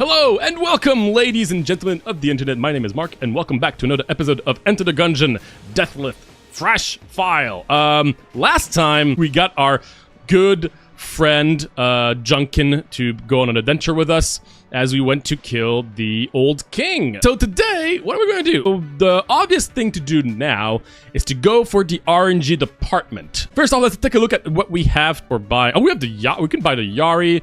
Hello and welcome, ladies and gentlemen of the internet. My name is Mark, and welcome back to another episode of Enter the Gungeon, Deathless, fresh file. Last time we got our good friend Junkin to go on an adventure with us as we went to kill the old king. So today, what are we going to do? The obvious thing to do now is to go for the RNG department. First off, let's take a look at what we have for buy. Oh, we have the we can buy the Yari.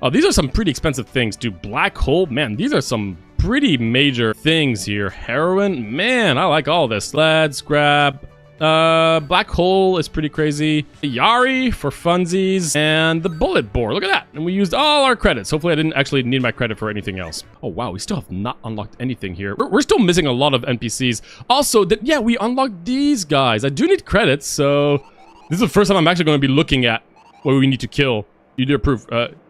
Oh, these are some pretty expensive things, dude. Black hole, man, these are some pretty major things here. Heroin, man, I like all this. Let's grab black hole is pretty crazy. Yari for funsies and the bullet bore. Look at that. And we used all our credits. Hopefully I didn't actually need my credit for anything else. Oh wow, we still have not unlocked anything here. We're still missing a lot of NPCs. Also, yeah, we unlocked these guys. I do need credits, so this is the first time I'm actually going to be looking at what we need to kill. You do approve.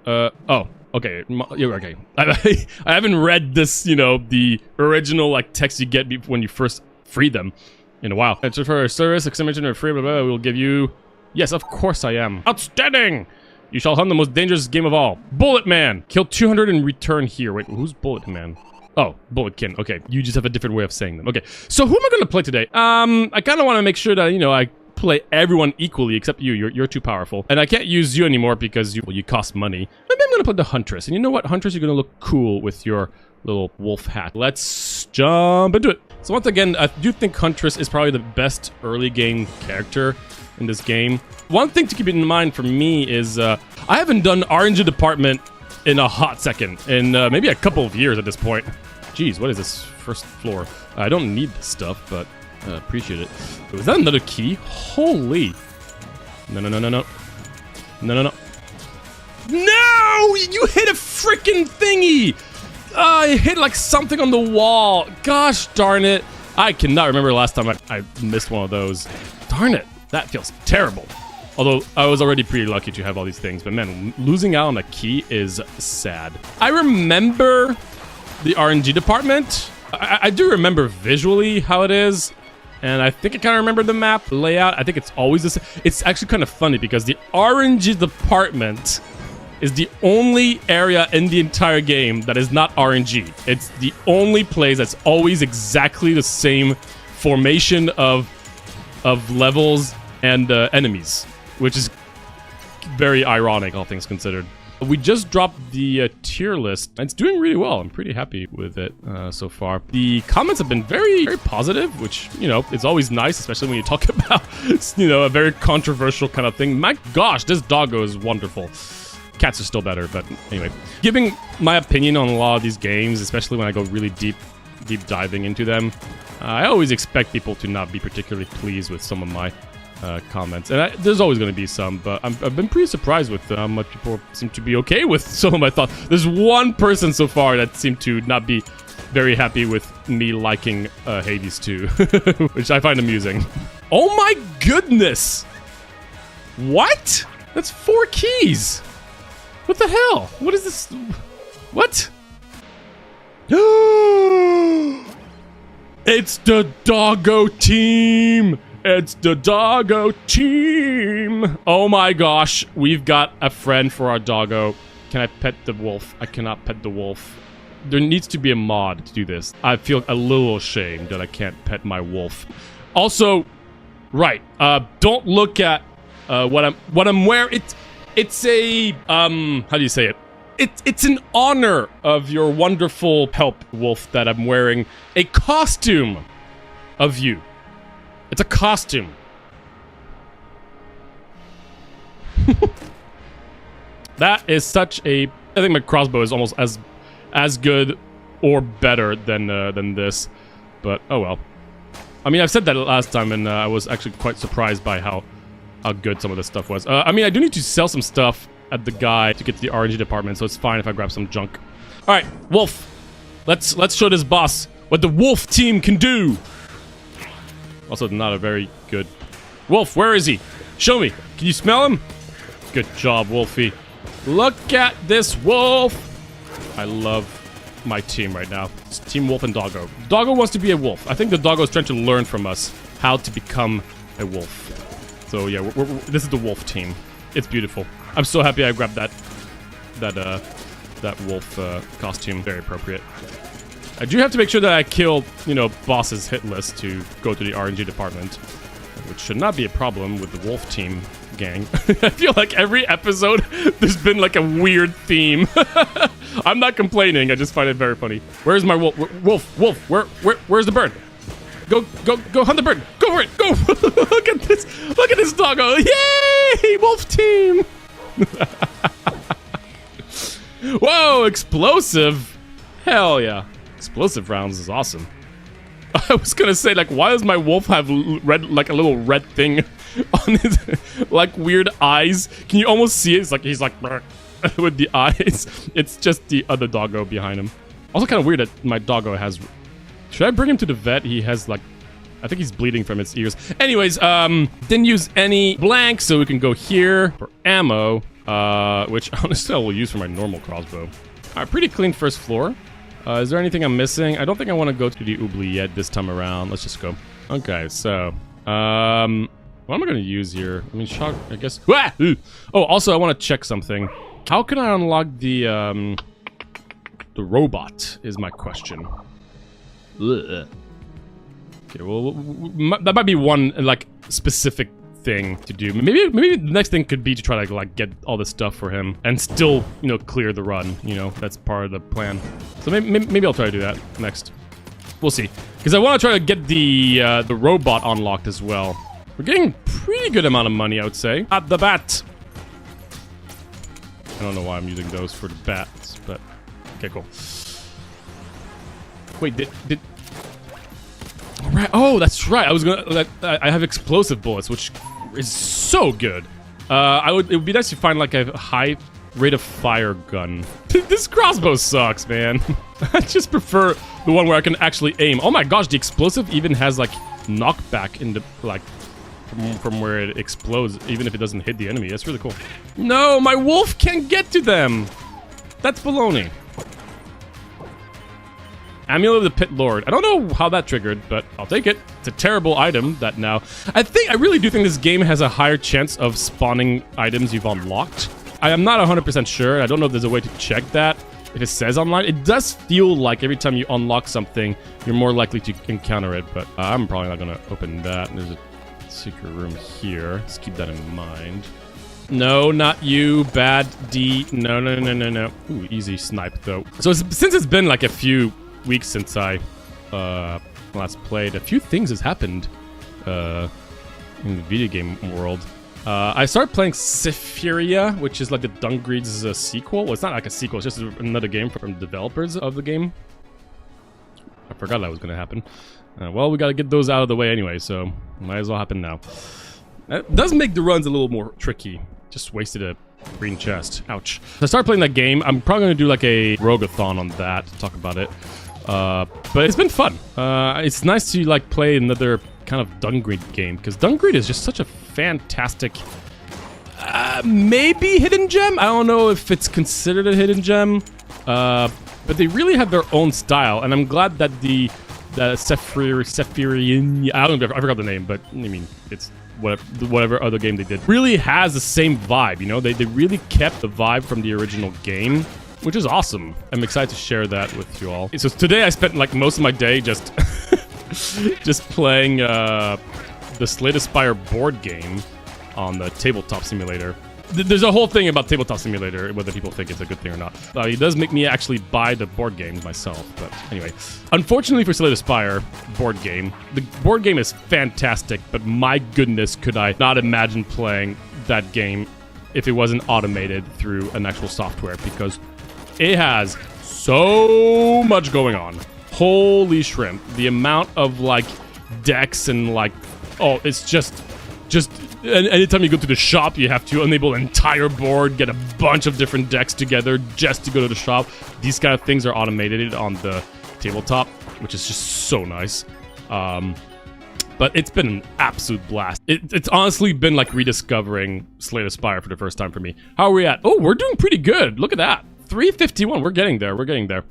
Oh, okay. Okay. I haven't read this, you know, the original, like, text you get when you first free them in a while. It's for a service, examination, or free, blah, blah, blah. We'll give you... Yes, of course I am. Outstanding! You shall hunt the most dangerous game of all. Bullet Man! Kill 200 and return here. Wait, who's Bullet Man? Oh, Bulletkin. Okay, you just have a different way of saying them. Okay, so who am I going to play today? I kind of want to make sure that, you know, I play everyone equally except you. You're too powerful. And I can't use you anymore because you cost money. Maybe I'm gonna play the Huntress. And you know what? Huntress, you're gonna look cool with your little wolf hat. Let's jump into it. So once again, I do think Huntress is probably the best early game character in this game. One thing to keep in mind for me is I haven't done RNG department in a hot second. In maybe a couple of years at this point. Jeez, what is this first floor? I don't need this stuff, but appreciate it. Was that another key? Holy. No. No! You hit a freaking thingy! I hit like something on the wall. Gosh darn it. I cannot remember the last time I missed one of those. Darn it. That feels terrible. Although, I was already pretty lucky to have all these things. But man, losing out on a key is sad. I remember the RNG department. I do remember visually how it is. And I think I kind of remember the map layout. I think it's always the same. It's actually kind of funny because the RNG department is the only area in the entire game that is not RNG. It's the only place that's always exactly the same formation of levels and enemies, which is very ironic, all things considered. We just dropped the tier list. It's doing really well. I'm pretty happy with it so far. The comments have been very, very positive, which, you know, it's always nice, especially when you talk about, you know, a very controversial kind of thing. My gosh, this doggo is wonderful. Cats are still better, but anyway. Giving my opinion on a lot of these games, especially when I go really deep diving into them, I always expect people to not be particularly pleased with some of my comments, and there's always going to be some, but I've been pretty surprised with how much people seem to be okay with some of my thoughts. There's one person so far that seemed to not be very happy with me liking Hades 2, which I find amusing. Oh my goodness! What? That's 4 keys! What the hell? What is this? What? It's the doggo team! It's the doggo team! Oh my gosh, we've got a friend for our doggo. Can I pet the wolf? I cannot pet the wolf. There needs to be a mod to do this. I feel a little ashamed that I can't pet my wolf. Also, right, don't look at what I'm wearing. It's a how do you say it? It's in honor of your wonderful help, wolf, that I'm wearing a costume of you. It's a costume. That is such a... I think my crossbow is almost as good or better than this. But, oh well. I mean, I've said that last time, and I was actually quite surprised by how good some of this stuff was. I mean, I do need to sell some stuff at the guy to get to the RNG department, so it's fine if I grab some junk. Alright, wolf. Let's show this boss what the wolf team can do. Also, not a very good... Wolf, where is he? Show me. Can you smell him? Good job, Wolfie. Look at this wolf. I love my team right now. It's Team Wolf and Doggo. Doggo wants to be a wolf. I think the Doggo is trying to learn from us how to become a wolf. So yeah, this is the wolf team. It's beautiful. I'm so happy I grabbed that that wolf costume. Very appropriate. I do have to make sure that I kill, you know, bosses hit list to go to the RNG department, which should not be a problem with the wolf team gang. I feel like every episode there's been like a weird theme. I'm not complaining, I just find it very funny. Where's my wolf? Wolf, where's the bird? Go hunt the bird. Go for it. Go. Look at this doggo. Yay! Wolf team. Whoa, explosive. Hell yeah. Explosive rounds is awesome. I was gonna say, like, why does my wolf have red, like a little red thing on his, like, weird eyes? Can you almost see it? It's like he's like with the eyes. It's just the other doggo behind him. Also, kind of weird that my doggo has. Should I bring him to the vet? He has like, I think he's bleeding from his ears. Anyways, didn't use any blanks, so we can go here for ammo, which honestly I will use for my normal crossbow. All right, pretty clean first floor. Is there anything I'm missing? I don't think I want to go to the oubli yet this time around. Let's just go. Okay, so, what am I going to use here? I mean, shock, I guess. Ah! Oh, also, I want to check something. How can I unlock the robot is my question. Ugh. Okay, well, that might be one, like, specific thing to do. Maybe the next thing could be to try to, like, get all this stuff for him and still, you know, clear the run. You know, that's part of the plan. So maybe I'll try to do that next. We'll see. Because I want to try to get the robot unlocked as well. We're getting pretty good amount of money, I would say. At the bat. I don't know why I'm using those for the bats, but okay, cool. Wait, did right? Oh, that's right. I was gonna. I have explosive bullets, which is so good. It would be nice to find like a high rate of fire gun. This crossbow sucks, man. I just prefer the one where I can actually aim. Oh my gosh, the explosive even has like knockback in the like from where it explodes, even if it doesn't hit the enemy. That's really cool. No, my wolf can't get to them. That's baloney. Amulet of the Pit Lord. I don't know how that triggered, but I'll take it. It's a terrible item that now... I really do think this game has a higher chance of spawning items you've unlocked. I am not 100% sure. I don't know if there's a way to check that. If it says online, it does feel like every time you unlock something, you're more likely to encounter it, but I'm probably not going to open that. There's a secret room here. Let's keep that in mind. No, not you, bad D. No. Ooh, easy snipe, though. So since it's been like a few weeks since I last played, a few things has happened in the video game world. I started playing Syphiria, which is like the Dungreed's sequel. Well, it's not like a sequel, it's just another game from the developers of the game. I forgot that was going to happen. Well, we got to get those out of the way anyway, so might as well happen now. That does make the runs a little more tricky. Just wasted a green chest. Ouch. So I started playing that game. I'm probably going to do like a rogueathon on that to talk about it. But it's been fun. It's nice to like play another kind of Dungreed game, because Dungreed is just such a fantastic, maybe hidden gem. I don't know if it's considered a hidden gem, but they really have their own style, and I'm glad that the Sephirian, I forgot the name, but I mean it's whatever other game they did really has the same vibe. You know, they really kept the vibe from the original game, which is awesome. I'm excited to share that with you all. So today I spent like most of my day just just playing the Slay Spire board game on the Tabletop Simulator. There's a whole thing about Tabletop Simulator, whether people think it's a good thing or not. It does make me actually buy the board games myself, but anyway. Unfortunately for Slay Spire board game, the board game is fantastic, but my goodness, could I not imagine playing that game if it wasn't automated through an actual software, because it has so much going on. Holy shrimp. The amount of, like, decks and, like... Oh, it's just... Anytime you go to the shop, you have to enable an entire board, get a bunch of different decks together just to go to the shop. These kind of things are automated on the tabletop, which is just so nice. But it's been an absolute blast. It's honestly been like rediscovering Slay Spire for the first time for me. How are we at? Oh, we're doing pretty good. Look at that. 351. We're getting there. We're getting there.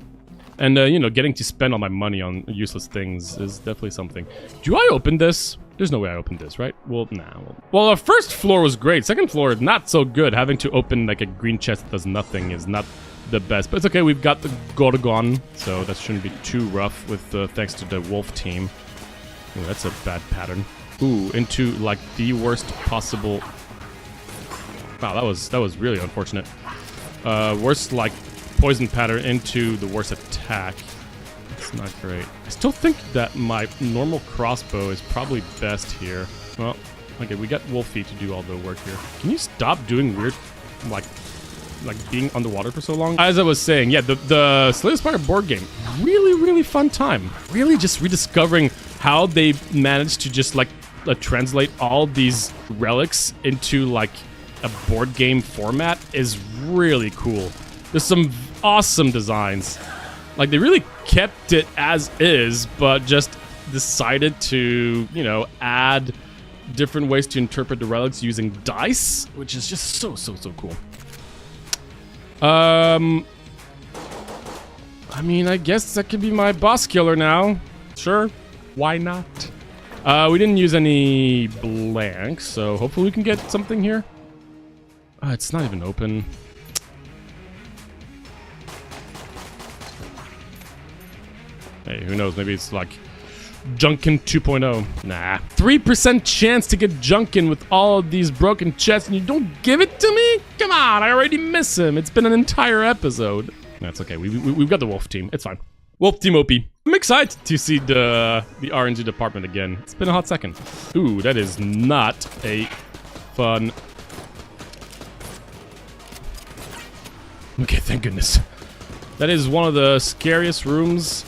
And, you know, getting to spend all my money on useless things is definitely something. Do I open this? There's no way I opened this, right? Well, nah. Well, our first floor was great. Second floor, not so good. Having to open, like, a green chest that does nothing is not the best. But it's okay, we've got the Gorgon, so that shouldn't be too rough with thanks to the wolf team. Ooh, that's a bad pattern. Ooh, into like the worst possible... Wow, that was really unfortunate. Worst like poison pattern into the worst attack. It's not great. I still think that my normal crossbow is probably best here. Well, okay, we got Wolfie to do all the work here. Can you stop doing weird, like being underwater for so long? As I was saying, yeah, the Slay the Spire board game, really fun time. Really just rediscovering how they managed to just like translate all these relics into like a board game format is really cool. There's some awesome designs. Like they really kept it as is, but just decided to, you know, add different ways to interpret the relics using dice, which is just so cool. I mean, I guess that could be my boss killer now. Sure, why not? We didn't use any blanks, so hopefully we can get something here. It's not even open. Hey, who knows? Maybe it's like Junkin 2.0. Nah. 3% chance to get Junkin with all of these broken chests, and you don't give it to me? Come on, I already miss him. It's been an entire episode. That's okay. We've got the Wolf team. It's fine. Wolf team OP. I'm excited to see the RNG department again. It's been a hot second. Ooh, that is not a fun... Okay, thank goodness. That is one of the scariest rooms.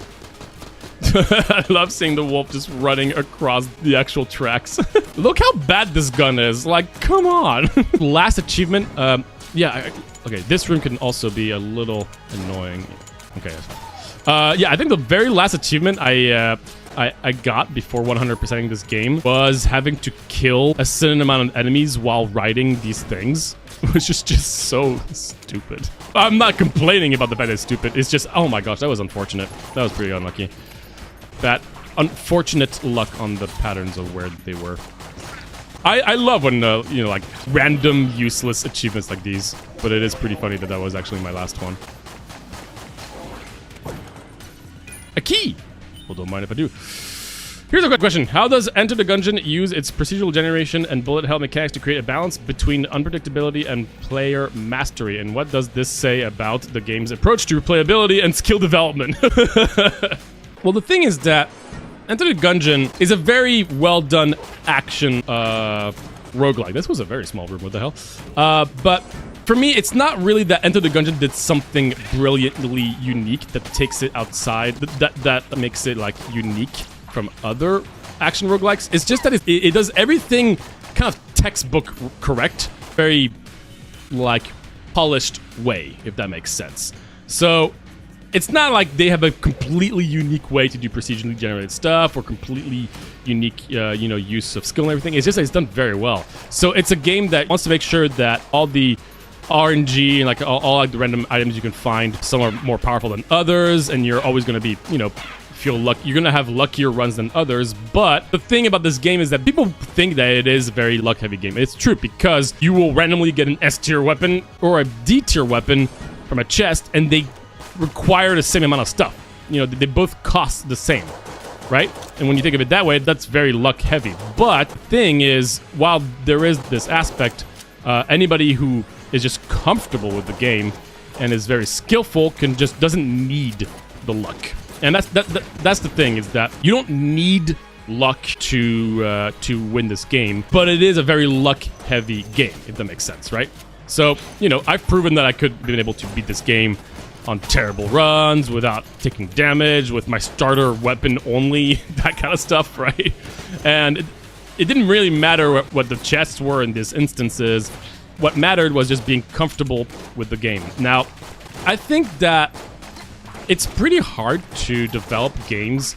I love seeing the wolf just running across the actual tracks. Look how bad this gun is. Like, come on. Last achievement. Yeah, okay, this room can also be a little annoying. Okay. Yeah, I think the very last achievement I got before 100%ing this game was having to kill a certain amount of enemies while riding these things, which is just so stupid. I'm not complaining about the fact that it's stupid. It's just, oh my gosh, that was unfortunate. That was pretty unlucky. That unfortunate luck on the patterns of where they were. I love when, you know, like, random, useless achievements like these, but it is pretty funny that that was actually my last one. A key! Well, don't mind if I do. Here's a quick question. How does Enter the Gungeon use its procedural generation and bullet hell mechanics to create a balance between unpredictability and player mastery? And what does this say about the game's approach to replayability and skill development? Well, the thing is that Enter the Gungeon is a very well-done action roguelike. This was a very small room, what the hell? But for me, it's not really that Enter the Gungeon did something brilliantly unique that takes it outside, that makes it, like, unique from other action roguelikes. It's just that it does everything kind of textbook correct, very, like, polished way, if that makes sense. So it's not like they have a completely unique way to do procedurally generated stuff or completely unique, you know, use of skill and everything. It's just that it's done very well. So it's a game that wants to make sure that all the RNG and like all like the random items you can find, some are more powerful than others, and you're always going to be, you know, feel lucky. You're going to have luckier runs than others. But the thing about this game is that people think that it is a very luck-heavy game. It's true, because you will randomly get an S-tier weapon or a D-tier weapon from a chest, and they require the same amount of stuff. You know, they both cost the same, right? And when you think of it that way, that's very luck-heavy. But the thing is, while there is this aspect, anybody who is just comfortable with the game and is very skillful doesn't need the luck. And that's the thing, is that you don't need luck to win this game, but it is a very luck-heavy game, if that makes sense, right? So, you know, I've proven that I could have been able to beat this game on terrible runs without taking damage, with my starter weapon only, that kind of stuff, right? And it didn't really matter what the chests were in these instances. What mattered was just being comfortable with the game. Now, I think that it's pretty hard to develop games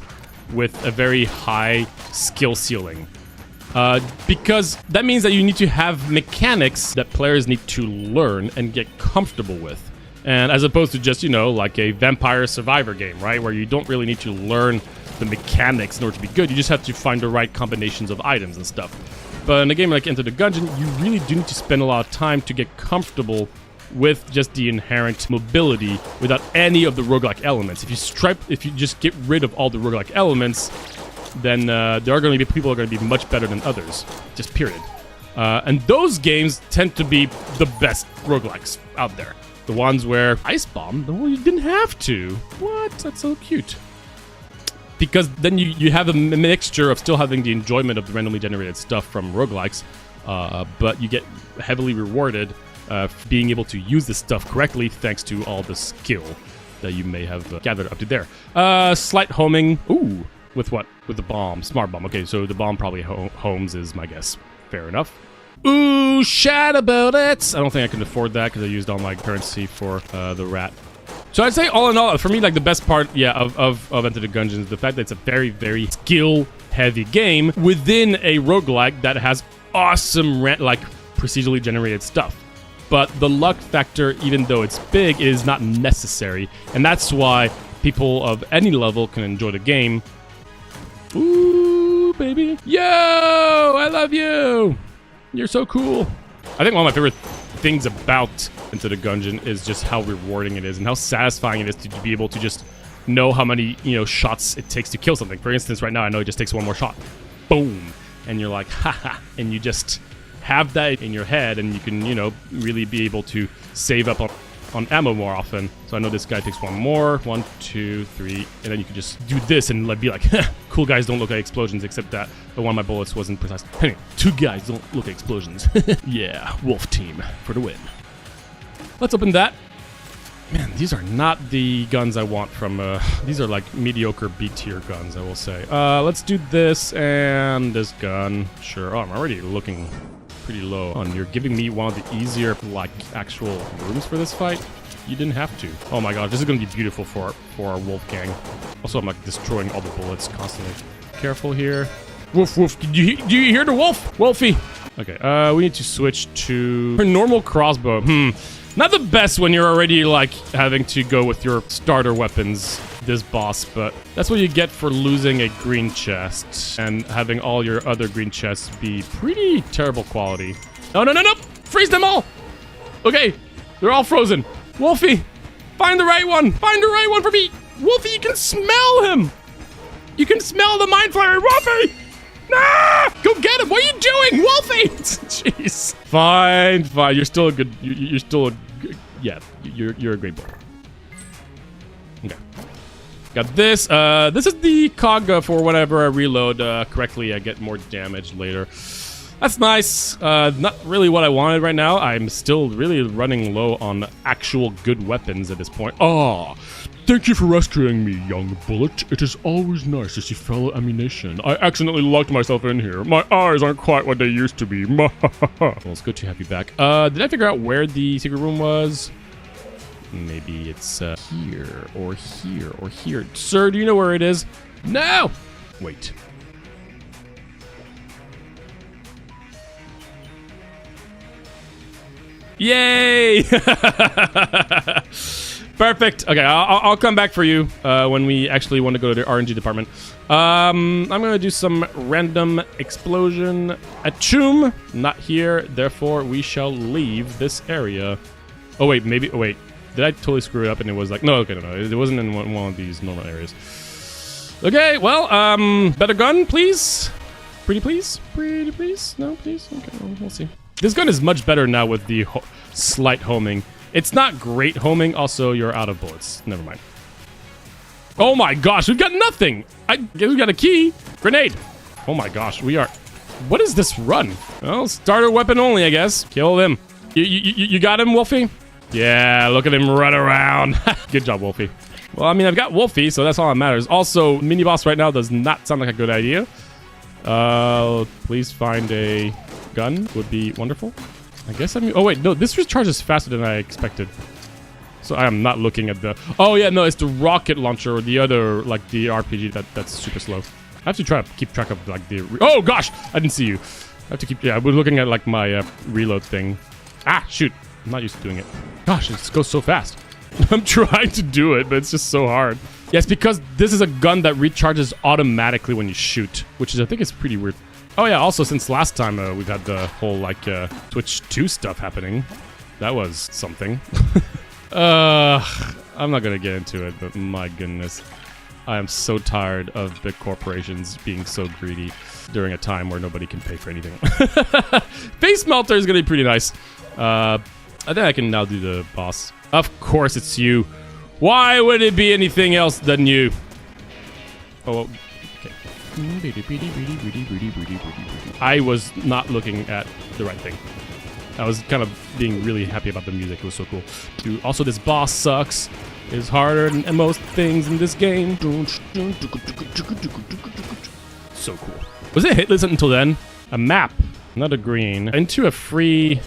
with a very high skill ceiling. Because that means that you need to have mechanics that players need to learn and get comfortable with. And as opposed to just, you know, like a Vampire Survivor game, right? Where you don't really need to learn the mechanics in order to be good. You just have to find the right combinations of items and stuff. But in a game like Enter the Gungeon, you really do need to spend a lot of time to get comfortable with just the inherent mobility without any of the roguelike elements. If you just get rid of all the roguelike elements, then there are going to be people who are going to be much better than others, just period. And those games tend to be the best roguelikes out there. The ones where Ice Bomb, well, you didn't have to. What? That's so cute. Because then you have a mixture of still having the enjoyment of the randomly generated stuff from roguelikes, but you get heavily rewarded for being able to use this stuff correctly thanks to all the skill that you may have gathered up to there. Slight homing. Ooh, with what? With the bomb. Smart bomb. Okay, so the bomb probably homes is my guess. Fair enough. Ooh, shadow bullets. I don't think I can afford that because I used all my currency for the rat. So I'd say all in all, for me, like the best part, yeah, of Enter the Gungeon is the fact that it's a very, very skill-heavy game within a roguelike that has awesome, like, procedurally generated stuff. But the luck factor, even though it's big, is not necessary. And that's why people of any level can enjoy the game. Ooh, baby. Yo, I love you. You're so cool. I think one of my favorite things about Enter the Gungeon is just how rewarding it is and how satisfying it is to be able to just know how many, shots it takes to kill something. For instance, right now, I know it just takes one more shot. Boom. And you're like, haha. And you just have that in your head and you can, really be able to save up on ammo more often. So I know this guy takes one more. 1, 2, 3. And then you can just do this and be like, cool guys don't look at explosions, except that one of my bullets wasn't precise. Anyway, 2 guys don't look at explosions. Yeah, wolf team for the win. Let's open that. Man, these are not the guns I want from, these are like mediocre B-tier guns, I will say. Let's do this and this gun. Sure. Oh, I'm already looking pretty low on. You're giving me one of the easier, like, actual rooms for this fight. You didn't have to. Oh my god, this is going to be beautiful for our wolf gang. Also, I'm like destroying all the bullets constantly. Careful here. Woof, woof. Do you hear the wolf? Wolfie. Okay, we need to switch to a normal crossbow. Not the best when you're already, like, having to go with your starter weapons, this boss, but that's what you get for losing a green chest and having all your other green chests be pretty terrible quality. No, no, no, no! Freeze them all! Okay, they're all frozen. Wolfie, find the right one! Find the right one for me! Wolfie, you can smell him! You can smell the mind flayer! Wolfie! Nah! Go get him! What are you doing, Wolfie? Jeez. Fine, fine. You're still a good... You're still a... Yeah, you're a great boy. Okay. Got this. This is the cog for whenever I reload correctly, I get more damage later. That's nice. Not really what I wanted right now. I'm still really running low on actual good weapons at this point. Oh, thank you for rescuing me, young bullet. It is always nice to see fellow ammunition. I accidentally locked myself in here. My eyes aren't quite what they used to be. Well, it's good to have you back. Did I figure out where the secret room was? Maybe it's here, or here, or here. Sir, do you know where it is? No! Wait. Yay! Perfect. Okay, I'll come back for you when we actually want to go to the RNG department. I'm going to do some random explosion Achum. Not here, therefore we shall leave this area. Oh, wait, maybe... Oh, wait. Did I totally screw it up and it was like... No, okay, no. It wasn't in one of these normal areas. Okay, well, better gun, please? Pretty please? Pretty please? No, please? Okay, well, we'll see. This gun is much better now with the slight homing. It's not great homing. Also, you're out of bullets. Never mind. Oh my gosh, we've got nothing. I guess we got a key. Grenade. Oh my gosh, we are... What is this run? Well, starter weapon only, I guess. Kill him. You got him, Wolfie? Yeah, look at him run around. Good job, Wolfie. Well, I mean, I've got Wolfie, so that's all that matters. Also, mini-boss right now does not sound like a good idea. Please find a gun. Would be wonderful. I guess I'm... Oh, wait, no, this recharges faster than I expected. So I am not looking at the... Oh, yeah, no, it's the rocket launcher or the other, like, the RPG that's super slow. I have to try to keep track of, like, the... Oh, gosh! I didn't see you. I have to keep... Yeah, we're looking at, like, my reload thing. Ah, shoot. I'm not used to doing it. Gosh, it goes so fast. I'm trying to do it, but it's just so hard. Yes, because this is a gun that recharges automatically when you shoot, which is, I think, is pretty weird. Oh, yeah, also, since last time we've had the whole, like, Twitch 2 stuff happening. That was something. I'm not gonna get into it, but my goodness. I am so tired of big corporations being so greedy during a time where nobody can pay for anything. Face Melter is gonna be pretty nice. I think I can now do the boss. Of course it's you. Why would it be anything else than you? Oh, okay. I was not looking at the right thing. I was kind of being really happy about the music. It was so cool. Dude, also, this boss sucks. It's harder than most things in this game. So cool. Was it hitless until then? A map. Not a green. Into a free...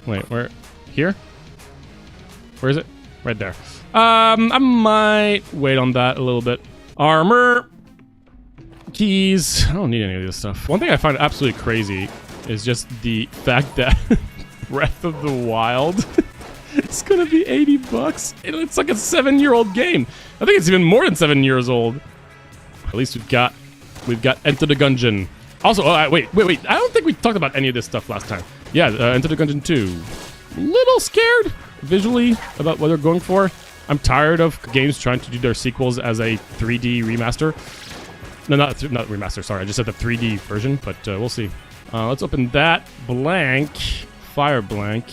Wait, where? Here? Where is it? Right there. I might wait on that a little bit. Armor. Keys. I don't need any of this stuff. One thing I find absolutely crazy is just the fact that Breath of the Wild it's gonna be $80. It's like a 7-year-old game. I think it's even more than 7 years old. At least we've got Enter the Gungeon. Also, wait. I don't think we talked about any of this stuff last time. Yeah, Enter the Gungeon 2. Little scared visually about what they're going for. I'm tired of games trying to do their sequels as a 3D remaster. No, not remaster. Sorry, I just said the 3D version, but we'll see. Let's open that blank. Fire blank.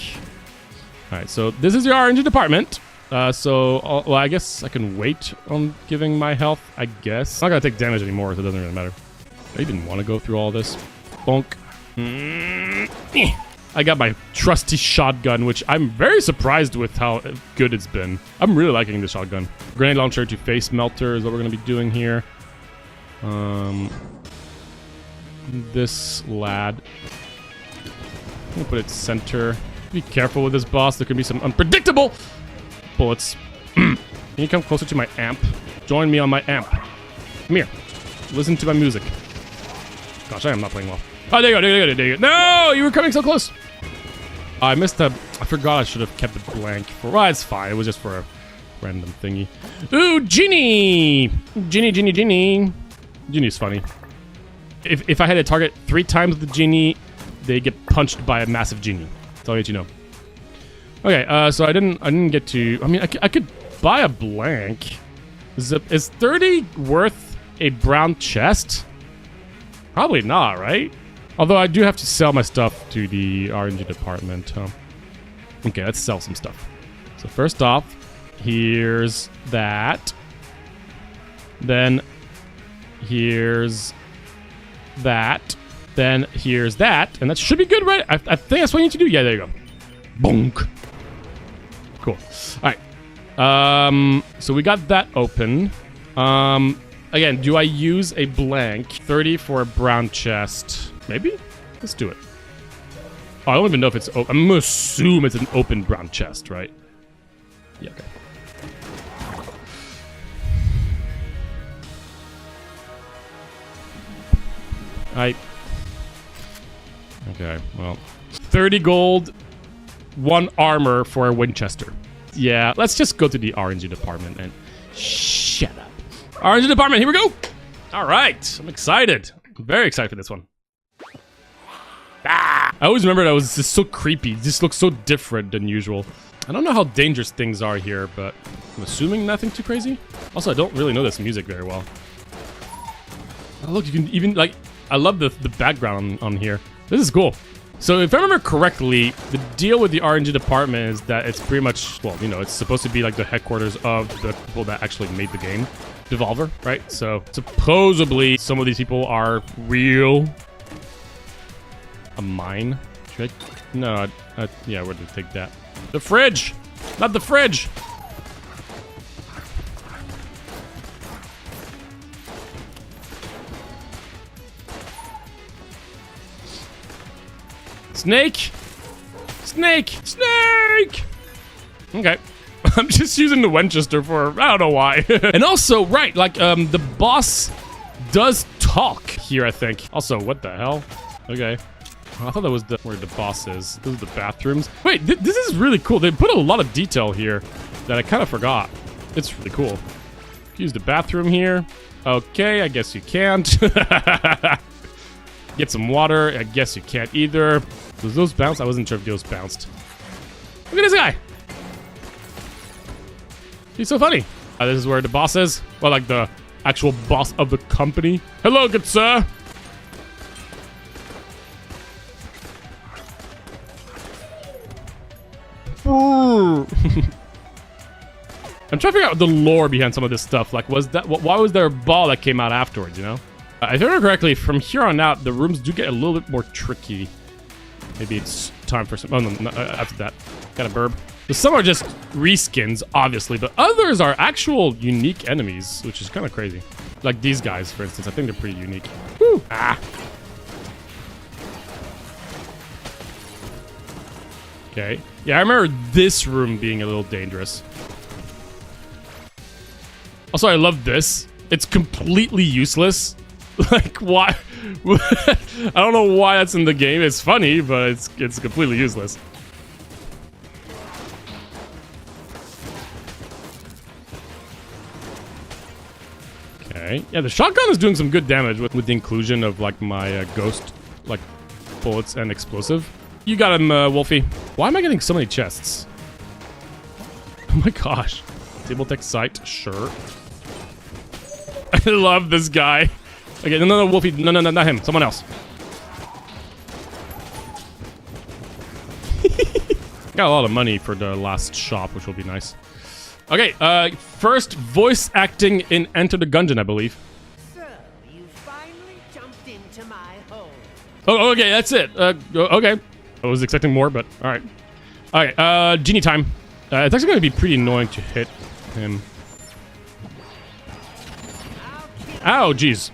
All right, so this is your RNG department. Well, I guess I can wait on giving my health, I guess. I'm not gonna take damage anymore, so it doesn't really matter. I even want to go through all this. Bonk. I got my trusty shotgun, which I'm very surprised with how good it's been. I'm really liking the shotgun. Grenade launcher to face melter is what we're gonna be doing here. This lad. I'm gonna put it center. Be careful with this boss. There could be some unpredictable bullets. Can you come closer to my amp? Join me on my amp. Come here. Listen to my music. Gosh, I am not playing well. Oh, there you go. No, you were coming so close. I missed a... I forgot I should have kept it blank. Well, it's fine. It was just for a random thingy. Ooh, Genie! Genie. Genie's funny. If I had to target 3 times the Genie, they get punched by a massive Genie. That's all I need to know. Okay, so I didn't get to... I mean, I could buy a blank. Is 30 worth a brown chest? Probably not, right? Although I do have to sell my stuff to the RNG department. Okay, let's sell some stuff. So first off, here's that. Then here's that. Then here's that. And that should be good, right? I think that's what you need to do. Yeah, there you go. Bonk. Cool. All right. So we got that open. Again, do I use a blank? 30 for a brown chest. Maybe? Let's do it. Oh, I don't even know if it's open. I'm gonna assume it's an open brown chest, right? Yeah, okay. Okay, well. 30 gold, 1 armor for a Winchester. Yeah, let's just go to the RNG department and shut up. RNG department, here we go! Alright, I'm excited. I'm very excited for this one. I always remember that it was just so creepy. It just looks so different than usual. I don't know how dangerous things are here, but I'm assuming nothing too crazy. Also, I don't really know this music very well. Oh, look, you can even, like, I love the background on here. This is cool. So if I remember correctly, the deal with the RNG department is that it's pretty much, well, you know, it's supposed to be like the headquarters of the people that actually made the game. Devolver, right? So supposedly some of these people are real. A mine? Should I? No, yeah, where did I take that? The fridge! Not the fridge! Snake! Snake! Snake! Okay. I'm just using the Winchester for, I don't know why. And also, right, like, the boss does talk here, I think. Also, what the hell? Okay. I thought that was where the boss is. Those are the bathrooms. Wait, this is really cool. They put a lot of detail here that I kind of forgot. It's really cool. Use the bathroom here. Okay, I guess you can't. Get some water. I guess you can't either. Does those bounce? I wasn't sure if those bounced. Look at this guy. He's so funny. This is where the boss is. Well, like the actual boss of the company. Hello, good sir. I'm trying to figure out the lore behind some of this stuff. Like, was that why was there a ball that came out afterwards? You know, if I remember correctly, from here on out, the rooms do get a little bit more tricky. Maybe it's time for some. Oh no, after that, got a burb. So some are just reskins, obviously, but others are actual unique enemies, which is kind of crazy. Like these guys, for instance, I think they're pretty unique. Woo! Ah. Okay. Yeah, I remember this room being a little dangerous. Also, I love this. It's completely useless. Like, why? I don't know why that's in the game. It's funny, but it's completely useless. Okay. Yeah, the shotgun is doing some good damage with the inclusion of, like, my ghost, like, bullets and explosive. You got him, Wolfie. Why am I getting so many chests? Oh my gosh. Table tech site, sure. I love this guy. Okay, no, Wolfie. No, not him. Someone else. Got a lot of money for the last shop, which will be nice. Okay, first voice acting in Enter the Gungeon, I believe. So, you finally jumped into my hole. Oh, okay, that's it. Okay. I was expecting more, but alright. Alright, genie time. It's actually going to be pretty annoying to hit him. Ow, jeez.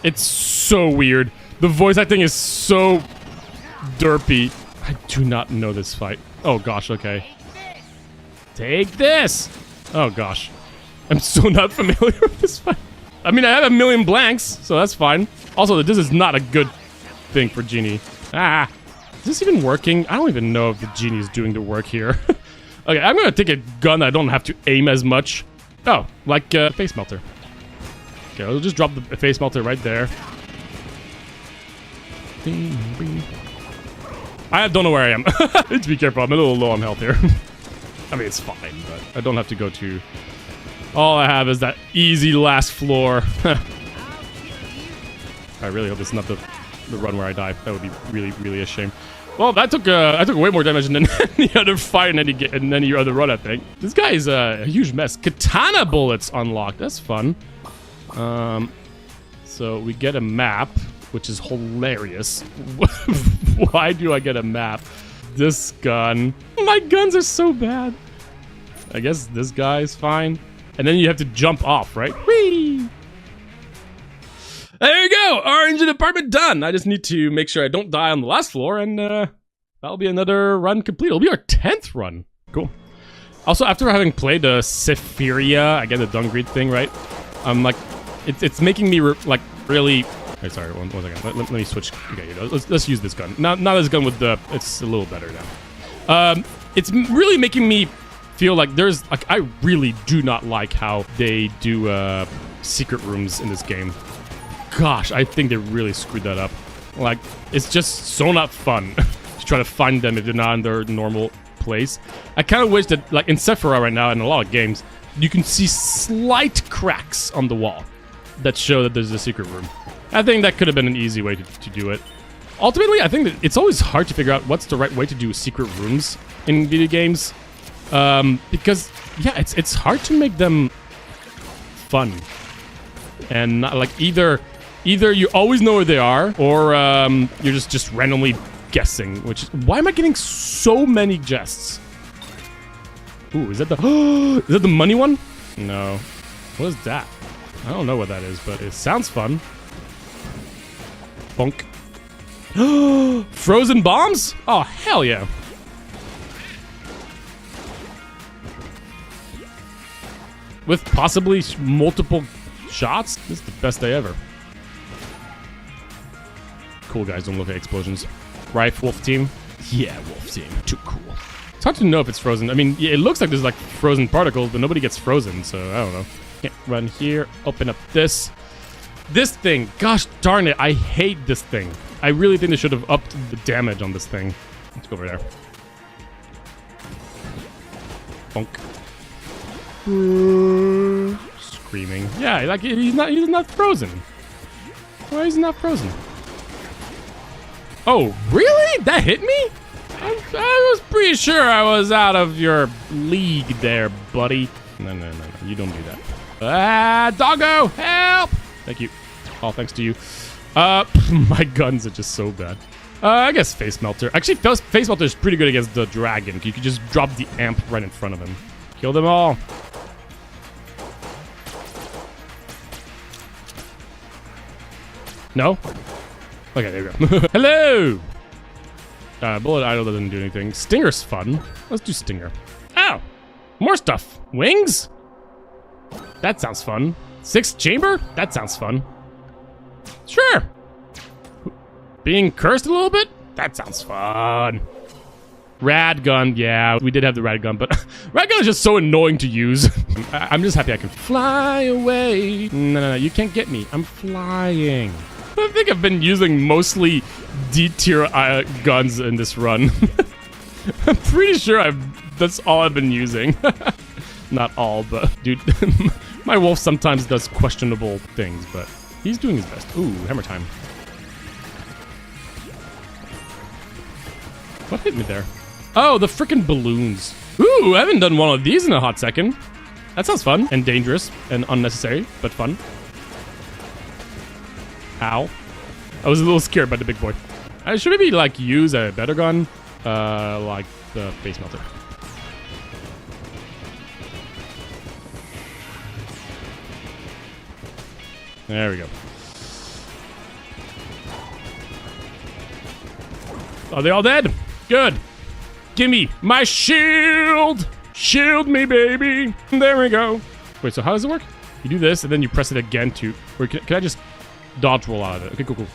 It's so weird. The voice acting is so derpy. I do not know this fight. Oh gosh, okay. Take this! Oh gosh. I'm so not familiar with this fight. I mean, I have a million blanks, so that's fine. Also, this is not a good thing for Genie. Ah! Is this even working? I don't even know if the Genie is doing the work here. Okay, I'm gonna take a gun I don't have to aim as much. Oh, like face melter. Okay, I'll just drop the face melter right there. I don't know where I am. Need to be careful. I'm a little low on health here. I mean, it's fine, but I don't have to go to... All I have is that easy last floor. I really hope it's not the run where I die. That would be really, really a shame. Well, I took way more damage than any other fight in any other run, I think. This guy is a huge mess. Katana bullets unlocked. That's fun. So we get a map, which is hilarious. Why do I get a map? This gun. My guns are so bad. I guess this guy is fine. And then you have to jump off, right? Whee! There you go! RNG department done! I just need to make sure I don't die on the last floor, and that'll be another run complete. It'll be our 10th run. Cool. Also, after having played the Sephiria, I get the Dungreed thing, right? I'm like, it's making me really... Hey, sorry, one second. Let me switch. Okay, let's use this gun. Not this gun with the... It's a little better now. It's really making me feel like there's... Like, I really do not like how they do secret rooms in this game. Gosh, I think they really screwed that up. Like, it's just so not fun to try to find them if they're not in their normal place. I kind of wish that, like, in Sephiria right now, in a lot of games, you can see slight cracks on the wall that show that there's a secret room. I think that could have been an easy way to do it. Ultimately, I think that it's always hard to figure out what's the right way to do secret rooms in video games. Because, yeah, it's hard to make them fun. And not, like, either you always know where they are, or you're just randomly guessing. Which is, why am I getting so many chests? Ooh, is that the money one? No. What is that? I don't know what that is, but it sounds fun. Bonk. Frozen bombs? Oh, hell yeah. With possibly multiple shots? This is the best day ever. Cool guys, don't look at explosions. Rife, Wolf Team? Yeah, Wolf Team. Too cool. It's hard to know if it's frozen. I mean, it looks like there's like frozen particles, but nobody gets frozen, so I don't know. Can't run here. Open up this. This thing. Gosh darn it, I hate this thing. I really think they should have upped the damage on this thing. Let's go over there. Funk. Screaming. Yeah, like he's not frozen. Why is he not frozen? Oh, really? That hit me? I was pretty sure I was out of your league there, buddy. No. You don't do that. Ah, doggo, help! Thank you. All thanks to you. My guns are just so bad. I guess Face Melter. Actually, Face Melter is pretty good against the dragon. You can just drop the amp right in front of him. Kill them all. No? Okay, there you go. Hello! Bullet Idol doesn't do anything. Stinger's fun. Let's do Stinger. Oh! More stuff. Wings? That sounds fun. 6th chamber? That sounds fun. Sure. Being cursed a little bit? That sounds fun. Rad gun. Yeah, we did have the rad gun, but rad gun is just so annoying to use. I'm just happy I can fly away. No, you can't get me. I'm flying. I think I've been using mostly D-tier guns in this run. I'm pretty sure that's all I've been using. Not all, but dude, my wolf sometimes does questionable things, but he's doing his best. Ooh, hammer time. What hit me there? Oh, the frickin' balloons. Ooh, I haven't done one of these in a hot second. That sounds fun and dangerous and unnecessary, but fun. Ow. I was a little scared by the big boy. I should maybe like use a better gun, like the Face Melter. There we go. Are they all dead? Good. Gimme my shield! Shield me, baby! There we go. Wait, so how does it work? You do this, and then you press it again to... Wait, can I just dodge roll out of it? Okay, cool.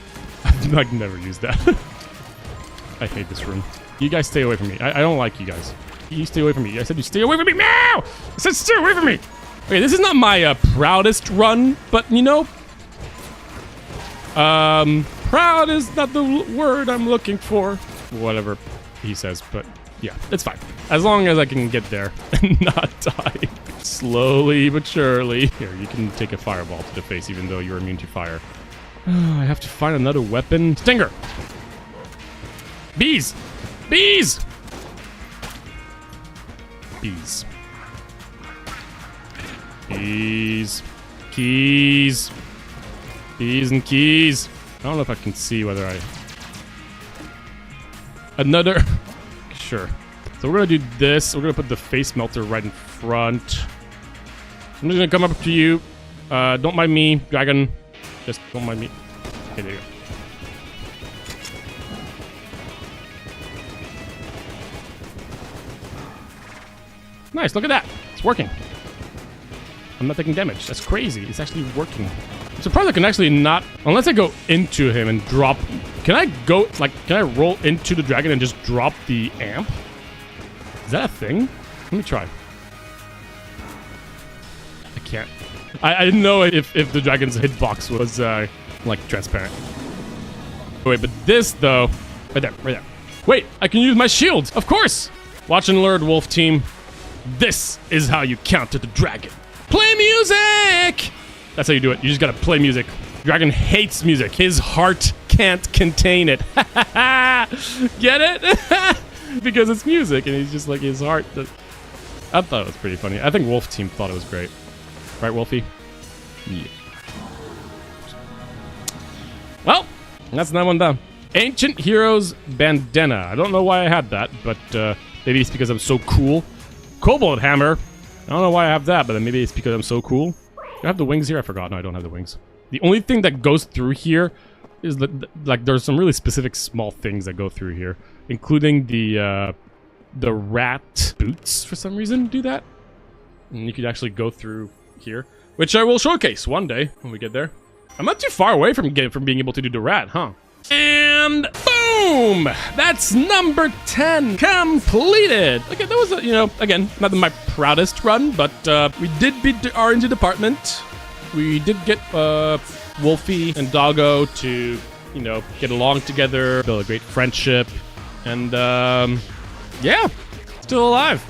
I've like, never used that. I hate this room. You guys stay away from me. I don't like you guys. You stay away from me. I said you stay away from me. Meow! I said stay away from me! Okay, this is not my proudest run, but, you know... proud is not the word I'm looking for. Whatever he says, but yeah, it's fine. As long as I can get there and not die. Slowly but surely. Here, you can take a fireball to the face even though you're immune to fire. I have to find another weapon. Stinger! Bees! Bees! Bees. Bees. Keys. Bees and keys. I don't know if I can see whether I... Another... Sure. So we're gonna do this. We're gonna put the Face Melter right in front. I'm just gonna come up to you. Don't mind me, dragon. Just don't mind me. Okay, there you go. Nice, look at that. It's working. I'm not taking damage. That's crazy. It's actually working. I'm surprised I can actually not... Unless I go into him and drop... Can I go... Like, can I roll into the dragon and just drop the amp? Is that a thing? Let me try. I can't. I didn't know if the dragon's hitbox was, like, transparent. Wait, but this, though... Right there. Wait, I can use my shield! Of course! Watch and learn, wolf team. This is how you counter the dragon. Play music! That's how you do it. You just gotta play music. Dragon hates music. His heart can't contain it. Get it? Because it's music, and he's just like, his heart... I thought it was pretty funny. I think Wolf Team thought it was great. Right, Wolfie? Yeah. Well, that's that one done. Ancient Heroes Bandana. I don't know why I had that, but maybe it's because I'm so cool. Cobalt Hammer. I don't know why I have that, but maybe it's because I'm so cool. Do I have the wings here? I forgot. No, I don't have the wings. The only thing that goes through here is that, like, there's some really specific small things that go through here, including the rat boots for some reason do that. And you could actually go through here, which I will showcase one day when we get there. I'm not too far away from being able to do the rat, huh? And boom! That's number 10 completed. Okay, that was, again, not my proudest run, but we did beat the RNG department. We did get Wolfie and Doggo to, get along together, build a great friendship, and yeah, still alive.